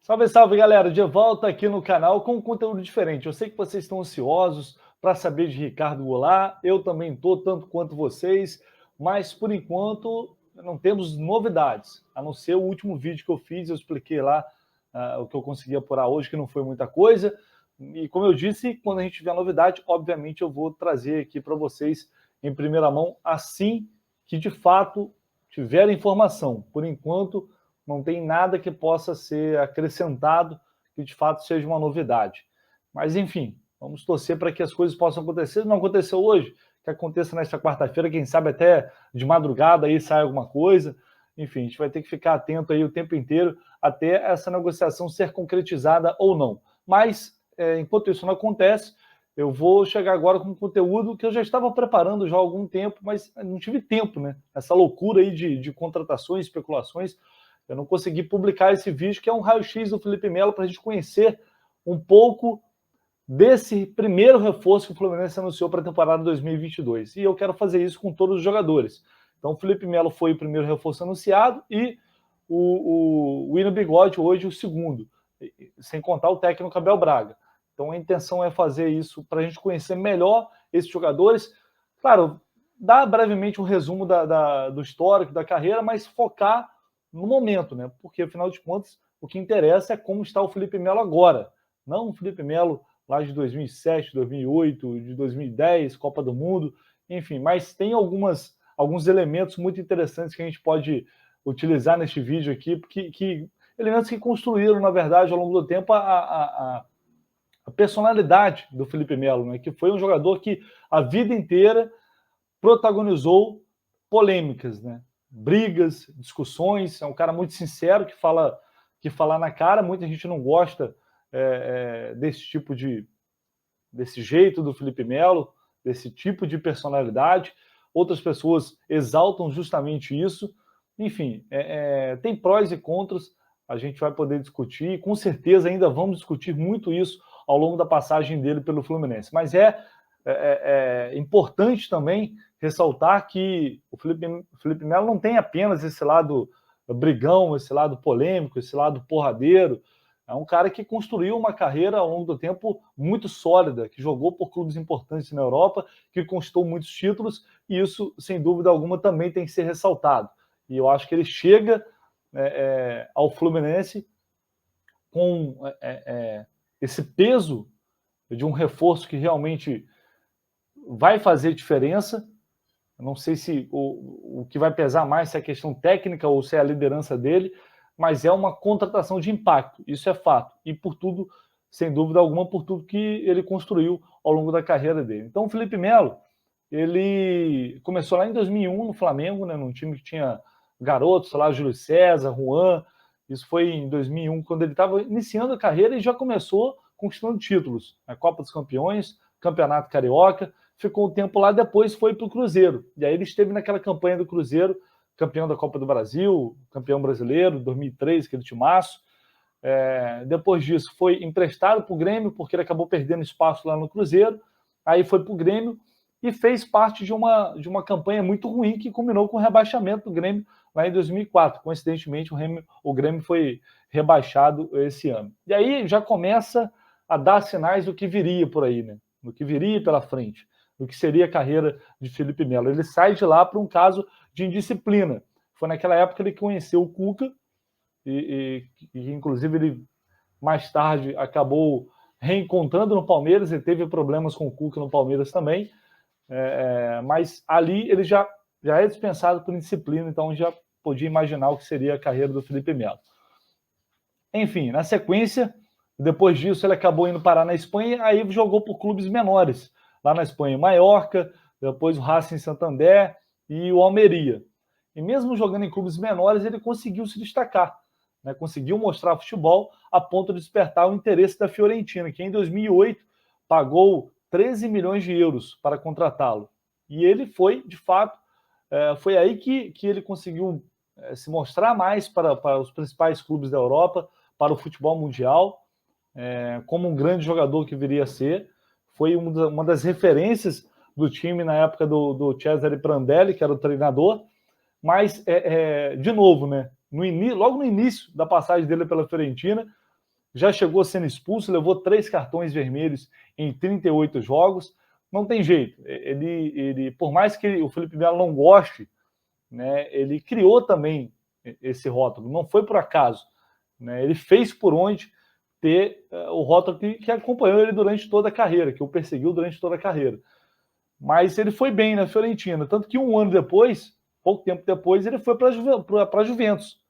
Salve, salve, galera! De volta aqui no canal com um conteúdo diferente. Eu sei que vocês estão ansiosos para saber de Ricardo Goulart, eu também estou, tanto quanto vocês, mas por enquanto não temos novidades, a não ser o último vídeo que eu fiz, eu expliquei lá o que eu consegui apurar hoje, que não foi muita coisa, e como eu disse, quando a gente tiver novidade, obviamente eu vou trazer aqui para vocês em primeira mão, assim que de fato tiver informação. Por enquanto, não tem nada que possa ser acrescentado que de fato seja uma novidade. Mas enfim, vamos torcer para que as coisas possam acontecer. Não aconteceu hoje, que aconteça nesta quarta-feira, quem sabe até de madrugada aí sai alguma coisa. Enfim, a gente vai ter que ficar atento aí o tempo inteiro até essa negociação ser concretizada ou não. Mas, enquanto isso não acontece, eu vou chegar agora com um conteúdo que eu já estava preparando já há algum tempo, mas não tive tempo, né? Essa loucura aí de contratações, especulações, eu não consegui publicar esse vídeo, que é um raio-x do Felipe Melo, para a gente conhecer um pouco desse primeiro reforço que o Fluminense anunciou para a temporada 2022. E eu quero fazer isso com todos os jogadores. Então, o Felipe Melo foi o primeiro reforço anunciado e o William Bigode hoje o segundo, sem contar o técnico Abel Braga. Então, a intenção é fazer isso para a gente conhecer melhor esses jogadores. Claro, dar brevemente um resumo do histórico, da carreira, mas focar no momento, né? Porque, afinal de contas, o que interessa é como está o Felipe Melo agora, não o Felipe Melo lá de 2007, 2008, de 2010, Copa do Mundo, enfim, mas tem alguns elementos muito interessantes que a gente pode utilizar neste vídeo aqui, porque elementos que construíram, na verdade, ao longo do tempo, a personalidade do Felipe Melo, né? Que foi um jogador que a vida inteira protagonizou polêmicas, né? Brigas, discussões, é um cara muito sincero, que fala na cara, muita gente não gosta desse jeito do Felipe Melo, desse tipo de personalidade, outras pessoas exaltam justamente isso, enfim, tem prós e contras, a gente vai poder discutir, e com certeza ainda vamos discutir muito isso ao longo da passagem dele pelo Fluminense, mas é importante também ressaltar que o Felipe Melo não tem apenas esse lado brigão, esse lado polêmico, esse lado porradeiro. É um cara que construiu uma carreira ao longo do tempo muito sólida, que jogou por clubes importantes na Europa, que conquistou muitos títulos, e isso, sem dúvida alguma, também tem que ser ressaltado. E eu acho que ele chega ao Fluminense com esse peso de um reforço que realmente vai fazer diferença. Eu não sei se o que vai pesar mais, se é a questão técnica ou se é a liderança dele, mas é uma contratação de impacto, isso é fato. E por tudo, sem dúvida alguma, por tudo que ele construiu ao longo da carreira dele. Então o Felipe Melo, ele começou lá em 2001 no Flamengo, né, num time que tinha garotos, lá, Júlio César, Juan. Isso foi em 2001, quando ele estava iniciando a carreira e já começou conquistando títulos, a Copa dos Campeões, Campeonato Carioca, ficou um tempo lá, depois foi para o Cruzeiro. E aí ele esteve naquela campanha do Cruzeiro, campeão da Copa do Brasil, campeão brasileiro, 2003, aquele timaço. Depois disso foi emprestado para o Grêmio, porque ele acabou perdendo espaço lá no Cruzeiro, aí foi para o Grêmio e fez parte de uma campanha muito ruim que culminou com o rebaixamento do Grêmio lá em 2004. Coincidentemente, o Grêmio foi rebaixado esse ano. E aí já começa a dar sinais do que viria por aí, né? Do que viria pela frente, do que seria a carreira de Felipe Melo. Ele sai de lá para um caso de indisciplina. Foi naquela época que ele conheceu o Cuca, e inclusive ele mais tarde acabou reencontrando no Palmeiras, ele teve problemas com o Cuca no Palmeiras também, mas ali ele já é dispensado por indisciplina, então já podia imaginar o que seria a carreira do Felipe Melo. Enfim, na sequência, depois disso ele acabou indo parar na Espanha, aí jogou por clubes menores, lá na Espanha, Mallorca, depois o Racing Santander e o Almeria. E mesmo jogando em clubes menores, ele conseguiu se destacar, né? Conseguiu mostrar futebol a ponto de despertar o interesse da Fiorentina, que em 2008 pagou 13 milhões de euros para contratá-lo. E ele foi, de fato, foi aí que ele conseguiu se mostrar mais para os principais clubes da Europa, para o futebol mundial, como um grande jogador que viria a ser. Foi uma das referências do time na época do Cesare Prandelli, que era o treinador, mas, de novo, né, logo no início da passagem dele pela Fiorentina, já chegou sendo expulso, levou 3 cartões vermelhos em 38 jogos. Não tem jeito. Ele por mais que o Felipe Melo não goste, né, ele criou também esse rótulo. Não foi por acaso. Né? Ele fez por onde ter o rótulo que acompanhou ele durante toda a carreira, que o perseguiu durante toda a carreira. Mas ele foi bem na Fiorentina, tanto que um ano depois, pouco tempo depois, ele foi para a Juventus,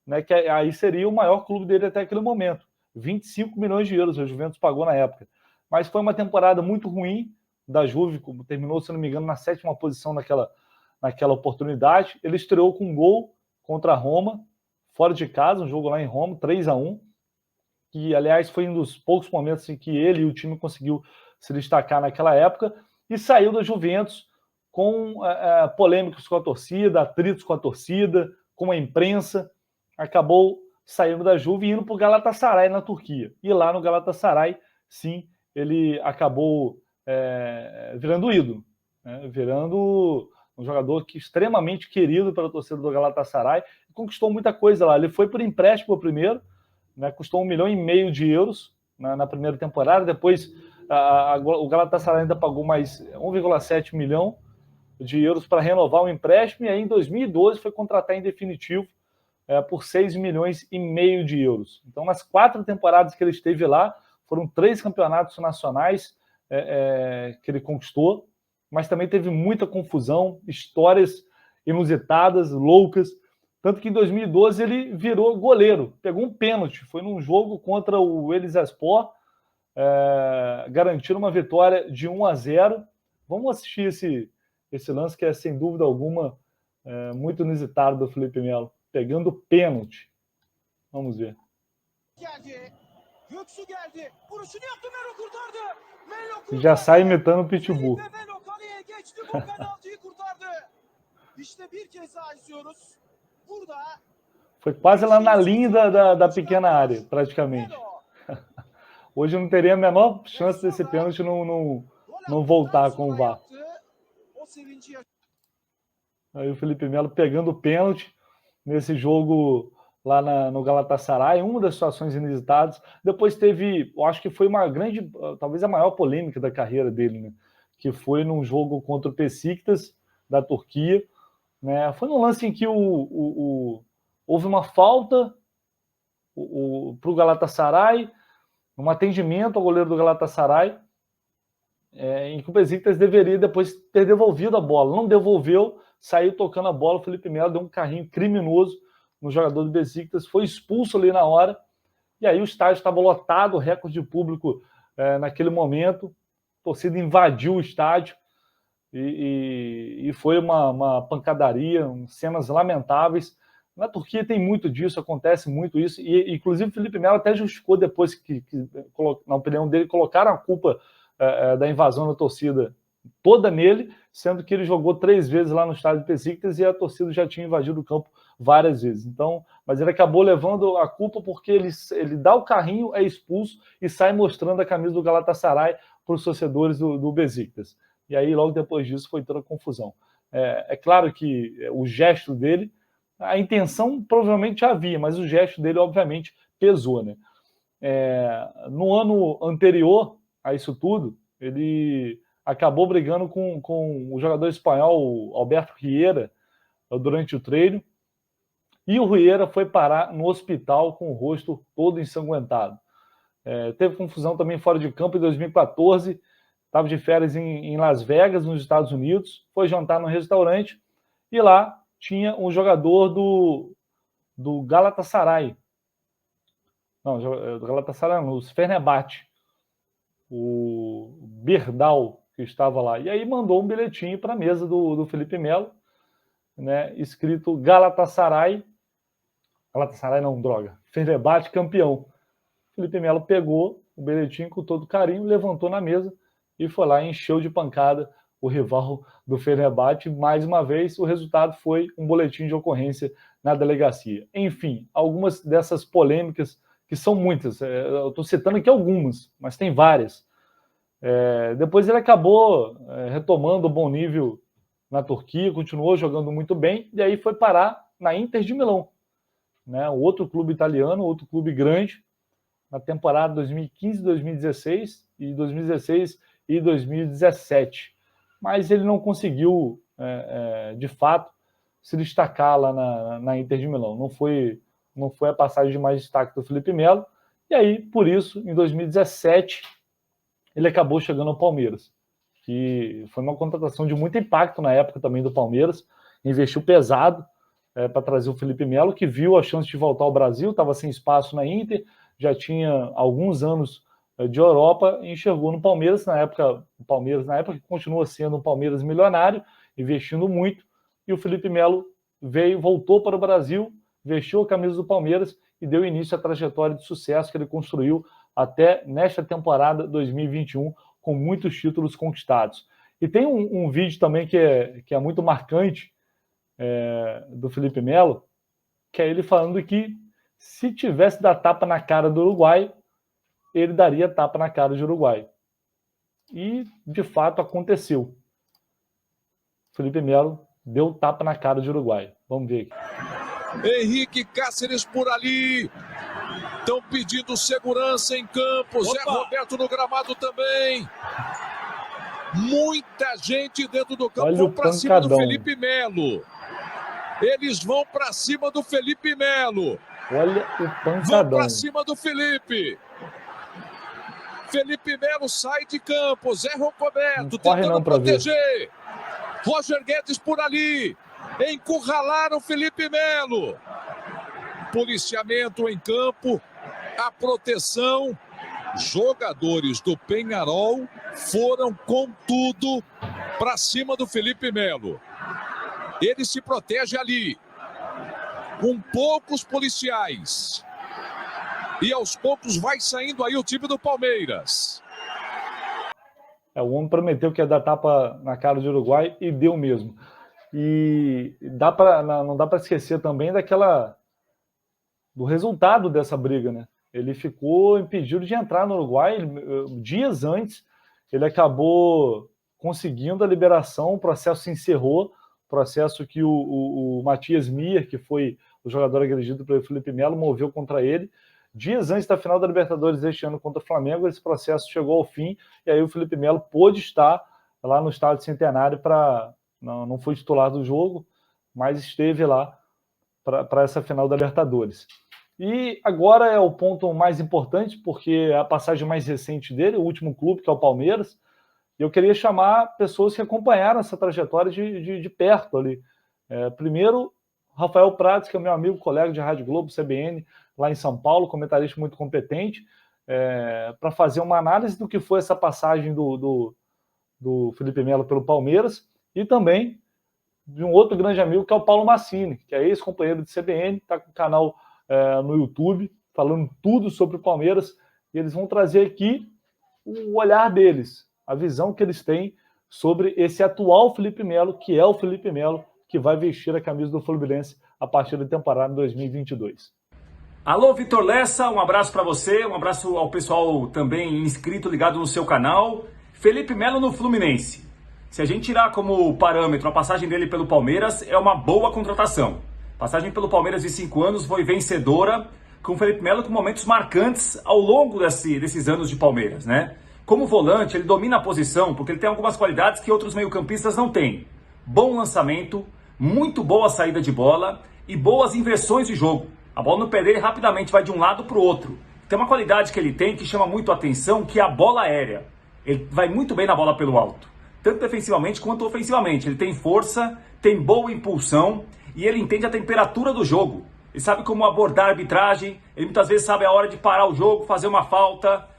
né, que aí seria o maior clube dele até aquele momento. 25 milhões de euros a Juventus pagou na época. Mas foi uma temporada muito ruim da Juve, como terminou, se não me engano, na 7ª posição naquela oportunidade. Ele estreou com um gol contra a Roma, fora de casa, um jogo lá em Roma, 3-1, que, aliás, foi um dos poucos momentos em que ele e o time conseguiu se destacar naquela época, e saiu da Juventus com polêmicas com a torcida, atritos com a torcida, com a imprensa, acabou saindo da Juve e indo para o Galatasaray na Turquia. E lá no Galatasaray, sim, ele acabou virando ídolo, né? Virando um jogador extremamente querido pela torcida do Galatasaray, conquistou muita coisa lá. Ele foi por empréstimo primeiro, né, custou 1,5 milhão de euros na primeira temporada, depois o Galatasaray ainda pagou mais 1,7 milhão de euros para renovar o empréstimo, e aí em 2012 foi contratar em definitivo por 6,5 milhões de euros. Então, nas 4 temporadas que ele esteve lá, foram 3 campeonatos nacionais que ele conquistou, mas também teve muita confusão, histórias inusitadas, loucas. Tanto que em 2012 ele virou goleiro, pegou um pênalti, foi num jogo contra o Elizespor, garantindo uma vitória de 1-0. Vamos assistir esse lance que é, sem dúvida alguma, muito inusitado do Felipe Melo, pegando pênalti. Vamos ver. Já sai imitando o Pitbull. Foi quase lá na linha da pequena área, praticamente. Hoje eu não teria a menor chance desse pênalti não voltar com o VAR. Aí o Felipe Melo pegando o pênalti nesse jogo lá no Galatasaray, uma das situações inusitadas. Depois teve, eu acho que foi uma grande, talvez a maior polêmica da carreira dele, né? Que foi num jogo contra o Beşiktaş da Turquia, né? Foi num lance em que houve uma falta para o Galatasaray, um atendimento ao goleiro do Galatasaray, em que o Beşiktaş deveria depois ter devolvido a bola. Não devolveu, saiu tocando a bola, o Felipe Melo deu um carrinho criminoso no jogador do Beşiktaş, foi expulso ali na hora, e aí o estádio estava lotado, recorde de público naquele momento, a torcida invadiu o estádio, e foi uma pancadaria, cenas lamentáveis. Na Turquia tem muito disso, acontece muito isso, e inclusive o Felipe Melo até justificou depois que na opinião dele, colocaram a culpa da invasão da torcida toda nele, sendo que ele jogou 3 vezes lá no estádio de Beşiktaş e a torcida já tinha invadido o campo várias vezes. Então, mas ele acabou levando a culpa porque ele dá o carrinho, é expulso e sai mostrando a camisa do Galatasaray para os torcedores do Beşiktaş. E aí, logo depois disso, foi toda a confusão. É claro que o gesto dele, a intenção provavelmente havia, mas o gesto dele, obviamente, pesou, né? No ano anterior a isso tudo, ele acabou brigando com o jogador espanhol Alberto Riera durante o treino, e o Riera foi parar no hospital com o rosto todo ensanguentado. Teve confusão também fora de campo em 2014, estava de férias em Las Vegas, nos Estados Unidos, foi jantar num restaurante, e lá tinha um jogador do Galatasaray. Não, do Galatasaray não, o Fenerbahçe, o Berdal, que estava lá. E aí mandou um bilhetinho para a mesa do Felipe Melo, né, escrito Galatasaray não, droga, Fenerbahçe campeão. Felipe Melo pegou o bilhetinho com todo carinho, levantou na mesa e foi lá e encheu de pancada o rival do Fenerbahçe. Mais uma vez, o resultado foi um boletim de ocorrência na delegacia. Enfim, algumas dessas polêmicas, que são muitas, eu estou citando aqui algumas, mas tem várias. Depois ele acabou retomando o bom nível na Turquia, continuou jogando muito bem, e aí foi parar na Inter de Milão, né? Outro clube italiano, outro clube grande, na temporada 2015-2016 e 2016 e 2017. Mas ele não conseguiu, de fato, se destacar lá na Inter de Milão. Não foi a passagem de mais destaque do Felipe Melo. E aí, por isso, em 2017, ele acabou chegando ao Palmeiras, que foi uma contratação de muito impacto na época também do Palmeiras. Investiu pesado para trazer o Felipe Melo, que viu a chance de voltar ao Brasil, estava sem espaço na Inter, já tinha alguns anos de Europa e enxergou no Palmeiras, na época que continua sendo um Palmeiras milionário, investindo muito, e o Felipe Melo voltou para o Brasil, vestiu a camisa do Palmeiras e deu início à trajetória de sucesso que ele construiu até nesta temporada 2021, com muitos títulos conquistados. E tem um vídeo também que é muito marcante do Felipe Melo, que é ele falando que se tivesse dar tapa na cara do Uruguai, ele daria tapa na cara do Uruguai. E, de fato, aconteceu. Felipe Melo deu tapa na cara do Uruguai. Vamos ver aqui. Henrique Cáceres por ali. Estão pedindo segurança em campo. Zé Roberto no gramado também. Muita gente dentro do campo. Vão para cima do Felipe Melo. Eles vão para cima do Felipe Melo. Olha o pancadão. Vão para cima do Felipe. Felipe Melo sai de campo. Zé Roberto tentando proteger. Roger Guedes por ali. Encurralaram Felipe Melo. Policiamento em campo. A proteção. Jogadores do Peñarol foram com tudo para cima do Felipe Melo. Ele se protege ali, com poucos policiais. E aos poucos vai saindo aí o time do Palmeiras. O homem prometeu que ia dar tapa na cara do Uruguai e deu mesmo. E não dá para esquecer também do resultado dessa briga, né? Ele ficou impedido de entrar no Uruguai. Dias antes, ele acabou conseguindo a liberação, o processo se encerrou, processo que o Matias Mier, que foi o jogador agredido pelo Felipe Melo, moveu contra ele. Dias antes da final da Libertadores deste ano contra o Flamengo, esse processo chegou ao fim, e aí o Felipe Melo pôde estar lá no Estádio Centenário não foi titular do jogo, mas esteve lá para essa final da Libertadores. E agora é o ponto mais importante, porque é a passagem mais recente dele, o último clube, que é o Palmeiras. E eu queria chamar pessoas que acompanharam essa trajetória de perto ali. Primeiro, Rafael Prats, que é meu amigo, colega de Rádio Globo, CBN, lá em São Paulo, comentarista muito competente, para fazer uma análise do que foi essa passagem do Felipe Melo pelo Palmeiras, e também de um outro grande amigo, que é o Paulo Massini, que é ex-companheiro de CBN, está com o canal no YouTube, falando tudo sobre o Palmeiras, e eles vão trazer aqui o olhar deles, a visão que eles têm sobre esse atual Felipe Melo, que é o Felipe Melo que vai vestir a camisa do Fluminense a partir da temporada 2022. Alô, Vitor Lessa, um abraço para você, um abraço ao pessoal também inscrito, ligado no seu canal. Felipe Melo no Fluminense. Se a gente tirar como parâmetro a passagem dele pelo Palmeiras, é uma boa contratação. Passagem pelo Palmeiras de 5 anos foi vencedora, com o Felipe Melo com momentos marcantes ao longo desses anos de Palmeiras, né? Como volante, ele domina a posição, porque ele tem algumas qualidades que outros meio-campistas não têm. Bom lançamento, muito boa saída de bola e boas inversões de jogo. A bola no pé dele rapidamente vai de um lado para o outro. Tem uma qualidade que ele tem que chama muito a atenção, que é a bola aérea. Ele vai muito bem na bola pelo alto, tanto defensivamente quanto ofensivamente. Ele tem força, tem boa impulsão e ele entende a temperatura do jogo. Ele sabe como abordar a arbitragem, ele muitas vezes sabe a hora de parar o jogo, fazer uma falta,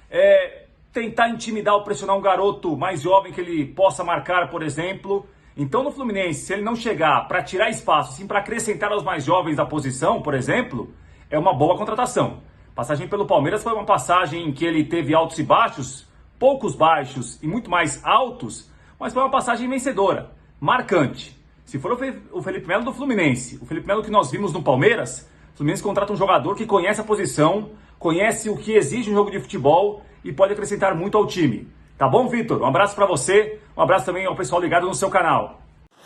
tentar intimidar ou pressionar um garoto mais jovem que ele possa marcar, por exemplo. Então no Fluminense, se ele não chegar para tirar espaço, sim para acrescentar aos mais jovens da posição, por exemplo, é uma boa contratação. Passagem pelo Palmeiras foi uma passagem em que ele teve altos e baixos, poucos baixos e muito mais altos, mas foi uma passagem vencedora, marcante. Se for o Felipe Melo do Fluminense, o Felipe Melo que nós vimos no Palmeiras, o Fluminense contrata um jogador que conhece a posição, conhece o que exige um jogo de futebol e pode acrescentar muito ao time. Tá bom, Vitor? Um abraço para você, um abraço também ao pessoal ligado no seu canal.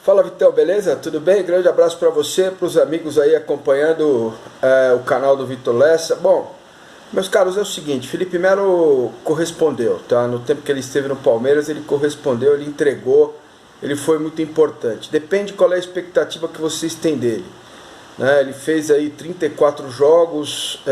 Fala, Vitão, beleza? Tudo bem? Grande abraço para você, para os amigos aí acompanhando o canal do Vitor Lessa. Bom, Meus caros, é o seguinte, Felipe Melo correspondeu, tá? No tempo que ele esteve no Palmeiras, ele correspondeu, ele entregou, ele foi muito importante. Depende qual é a expectativa que vocês têm dele, né? Ele fez aí 34 jogos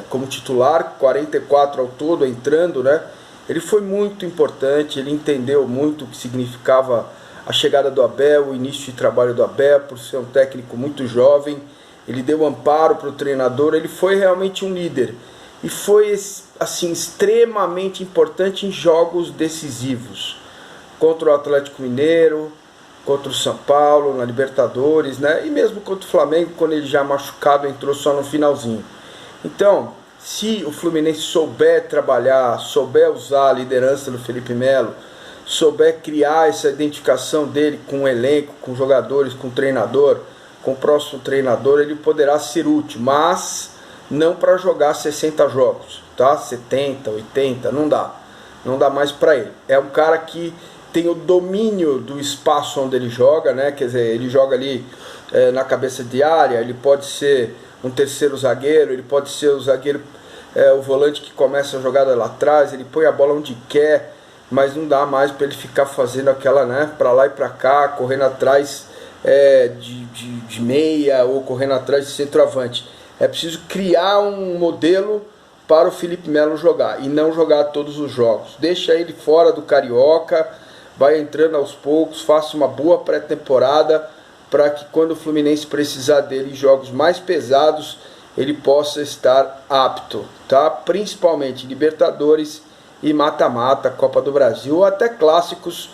como titular, 44 ao todo, entrando, né? Ele foi muito importante, ele entendeu muito o que significava a chegada do Abel, o início de trabalho do Abel, por ser um técnico muito jovem. Ele deu amparo para o treinador, ele foi realmente um líder. E foi, assim, extremamente importante em jogos decisivos. Contra o Atlético Mineiro, contra o São Paulo, na Libertadores, né? E mesmo contra o Flamengo, quando ele já machucado entrou só no finalzinho. Então, se o Fluminense souber trabalhar, souber usar a liderança do Felipe Melo, souber criar essa identificação dele com o elenco, com jogadores, com o treinador, com o próximo treinador, ele poderá ser útil, mas não para jogar 60 jogos, tá? 70, 80, não dá mais para ele. É um cara que tem o domínio do espaço onde ele joga, né? Quer dizer, ele joga ali na cabeça de área, ele pode ser um terceiro zagueiro, ele pode ser o zagueiro, o volante que começa a jogada lá atrás, ele põe a bola onde quer, mas não dá mais para ele ficar fazendo aquela, né, para lá e para cá, correndo atrás de meia ou correndo atrás de centroavante. É preciso criar um modelo para o Felipe Melo jogar e não jogar todos os jogos. Deixa ele fora do Carioca, vai entrando aos poucos, faça uma boa pré-temporada para que quando o Fluminense precisar dele em jogos mais pesados, ele possa estar apto, tá? Principalmente Libertadores e mata-mata, Copa do Brasil, ou até clássicos,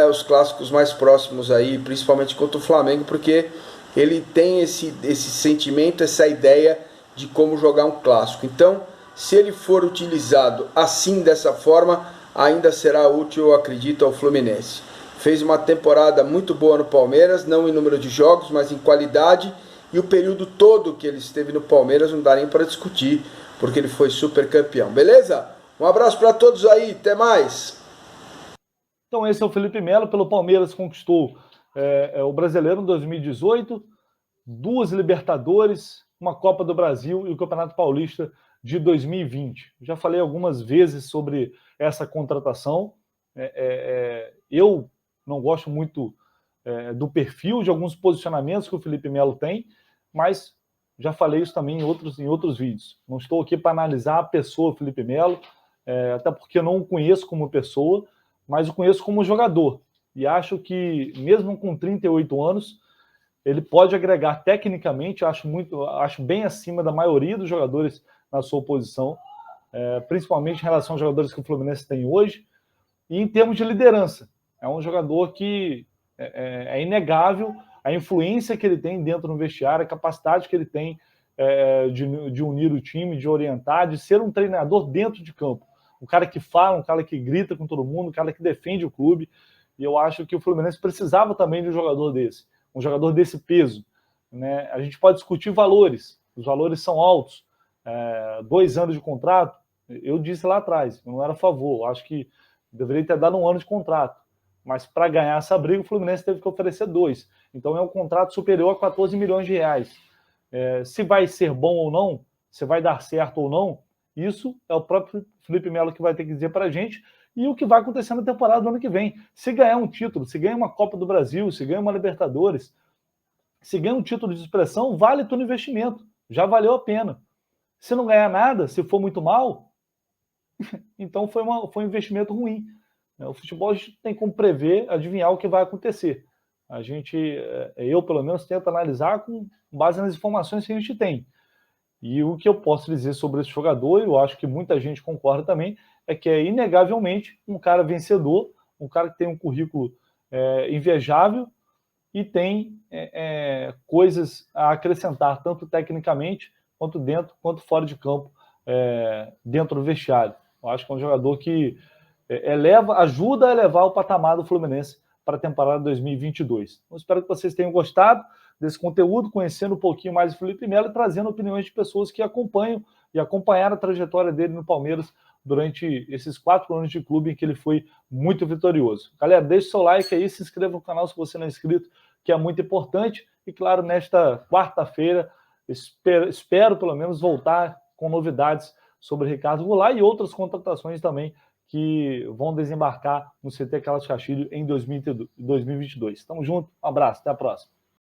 os clássicos mais próximos aí, principalmente contra o Flamengo, porque ele tem esse sentimento, essa ideia de como jogar um clássico. Então, se ele for utilizado assim, dessa forma, ainda será útil, eu acredito, ao Fluminense. Fez uma temporada muito boa no Palmeiras, não em número de jogos, mas em qualidade, e o período todo que ele esteve no Palmeiras não dá nem para discutir, porque ele foi super campeão. Beleza? Um abraço para todos aí, até mais! Então esse é o Felipe Melo, pelo Palmeiras conquistou o Brasileiro em 2018, 2 Libertadores, uma Copa do Brasil e o Campeonato Paulista de 2020. Já falei algumas vezes sobre essa contratação. Eu não gosto muito do perfil de alguns posicionamentos que o Felipe Melo tem, mas já falei isso também em outros vídeos. Não estou aqui para analisar a pessoa Felipe Melo, até porque eu não o conheço como pessoa, mas o conheço como jogador. E acho que, mesmo com 38 anos, ele pode agregar tecnicamente, acho bem acima da maioria dos jogadores na sua posição, principalmente em relação aos jogadores que o Fluminense tem hoje. E em termos de liderança, é um jogador que é inegável a influência que ele tem dentro do vestiário, a capacidade que ele tem de unir o time, de orientar, de ser um treinador dentro de campo. Um cara que fala, um cara que grita com todo mundo, um cara que defende o clube. E eu acho que o Fluminense precisava também de um jogador desse peso, né? A gente pode discutir valores, os valores são altos. 2 anos de contrato, eu disse lá atrás, eu não era a favor, acho que deveria ter dado 1 ano de contrato, mas para ganhar essa briga o Fluminense teve que oferecer 2, então é um contrato superior a 14 milhões de reais. Se vai ser bom ou não, se vai dar certo ou não, isso é o próprio Felipe Melo que vai ter que dizer para a gente, e o que vai acontecer na temporada do ano que vem. Se ganhar um título, se ganhar uma Copa do Brasil, se ganhar uma Libertadores, se ganhar um título de expressão, vale todo investimento, já valeu a pena. Se não ganhar nada, se for muito mal, então foi um investimento ruim. O futebol a gente tem como prever, adivinhar o que vai acontecer. Eu pelo menos tento analisar com base nas informações que a gente tem. E o que eu posso dizer sobre esse jogador, eu acho que muita gente concorda também, é que é inegavelmente um cara vencedor, um cara que tem um currículo invejável e tem coisas a acrescentar, tanto tecnicamente, quanto dentro, quanto fora de campo, dentro do vestiário. Eu acho que é um jogador que ajuda a elevar o patamar do Fluminense para a temporada 2022. Então, espero que vocês tenham gostado desse conteúdo, conhecendo um pouquinho mais o Felipe Melo e trazendo opiniões de pessoas que acompanham e acompanharam a trajetória dele no Palmeiras durante esses 4 anos de clube em que ele foi muito vitorioso. Galera, deixe seu like aí, se inscreva no canal se você não é inscrito, que é muito importante. E claro, nesta quarta-feira, espero pelo menos voltar com novidades sobre Ricardo Goulart e outras contratações também que vão desembarcar no CT Carlos Castilho em 2022. Tamo junto, um abraço, até a próxima.